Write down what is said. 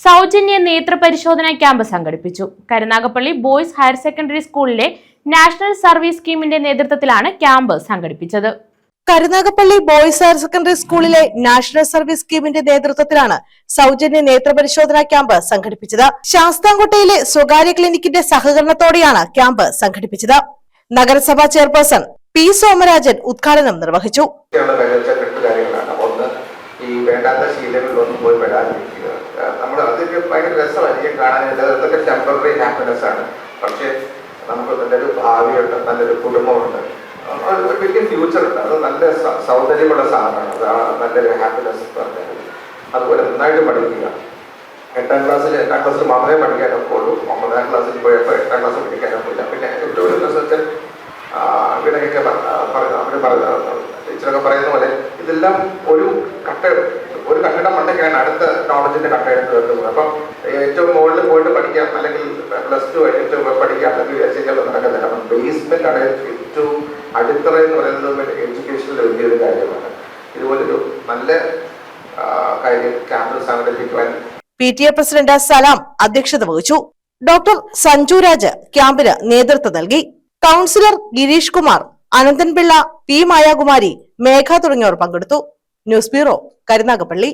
സൗജന്യ നേത്രപരിശോധന ക്യാമ്പ് സംഘടിപ്പിച്ചു. Karunagappally boys higher secondary സ്കൂളിലെ നാഷണൽ സർവീസ് സ്കീമിന്റെ നേതൃത്വത്തിലാണ് ക്യാമ്പ് സംഘടിപ്പിച്ചത്. കരുനാഗപ്പള്ളി ബോയ്സ് ഹയർ സെക്കൻഡറി സ്കൂളിലെ നാഷണൽ സർവീസ് സ്കീമിന്റെ നേതൃത്വത്തിലാണ് സൗജന്യ നേത്രപരിശോധന ക്യാമ്പ് സംഘടിപ്പിച്ചത്. ശാസ്താംകോട്ടയിലെ സ്വകാര്യ ക്ലിനിക്കിന്റെ സഹകരണത്തോടെയാണ് ക്യാമ്പ് സംഘടിപ്പിച്ചത്. നഗരസഭാ ചെയർപേഴ്സൺ പി സോമരാജൻ ഉദ്ഘാടനം നിർവഹിച്ചു. ഈ വേണ്ടാത്ത ശീലങ്ങളിലൊന്നും പോയി പെടാതിരിക്കുക. നമ്മൾ അതൊക്കെ ഭയങ്കര രസമായിരിക്കും കാണാനായിട്ട്. അതൊക്കെ ടെമ്പററി ഹാപ്പിനെസ് ആണ്. പക്ഷെ നമുക്ക് നല്ലൊരു ഭാവിയുണ്ട്, നല്ലൊരു കുടുംബമുണ്ട്, വലിയ ഫ്യൂച്ചർ ഉണ്ട്. അത് നല്ല സൗന്ദര്യമുള്ള സാധനമാണ്. അത് നല്ലൊരു ഹാപ്പിനെസ് പറഞ്ഞാൽ. അതുപോലെ നന്നായിട്ട് പഠിക്കുക. എട്ടാം ക്ലാസ്സിൽ മാത്രമേ പഠിക്കാനൊക്കെയുള്ളൂ. 9ാം ക്ലാസ്സിൽ പോയപ്പോൾ 8ാം ക്ലാസ് പഠിക്കാനൊക്കില്ല. പിന്നെ ഏറ്റവും ഒരു രസത്തിൽ ഇവിടെയൊക്കെ ടീച്ചറൊക്കെ പറയുന്ന പോലെ ഇതെല്ലാം ഒരു കട്ടയുടെ മണ്ടയ്ക്കാണ് അടുത്ത നോളജിന്റെ കട്ട എടുത്ത് വെക്കുന്നത്. അപ്പം ഏറ്റവും മുകളിൽ പോയിട്ട് പഠിക്കാം, അല്ലെങ്കിൽ +2 കഴിഞ്ഞിട്ട് പഠിക്കാം, അല്ലെങ്കിൽ നടക്കുന്നില്ല. അപ്പം ബേസ്മെന്റ് ആണ് ഏറ്റവും അടിത്തറ എന്ന് പറയുന്നത് എഡ്യൂക്കേഷനിൽ വലിയൊരു കാര്യമാണ്. ഇതുപോലൊരു നല്ല കാര്യം ക്യാമ്പ് സംഘടിപ്പിക്കുവാൻ PTA പ്രസിഡന്റ് സലാം അധ്യക്ഷത വഹിച്ചു. ഡോക്ടർ സഞ്ജു രാജ് ക്യാമ്പിന് നേതൃത്വം നൽകി. കൗൺസിലർ ഗിരീഷ് കുമാർ, അനന്തൻപിള്ള, പി മായാകുമാരി, മേഘ തുടങ്ങിയവർ പങ്കെടുത്തു. News bureau, Karunagappally.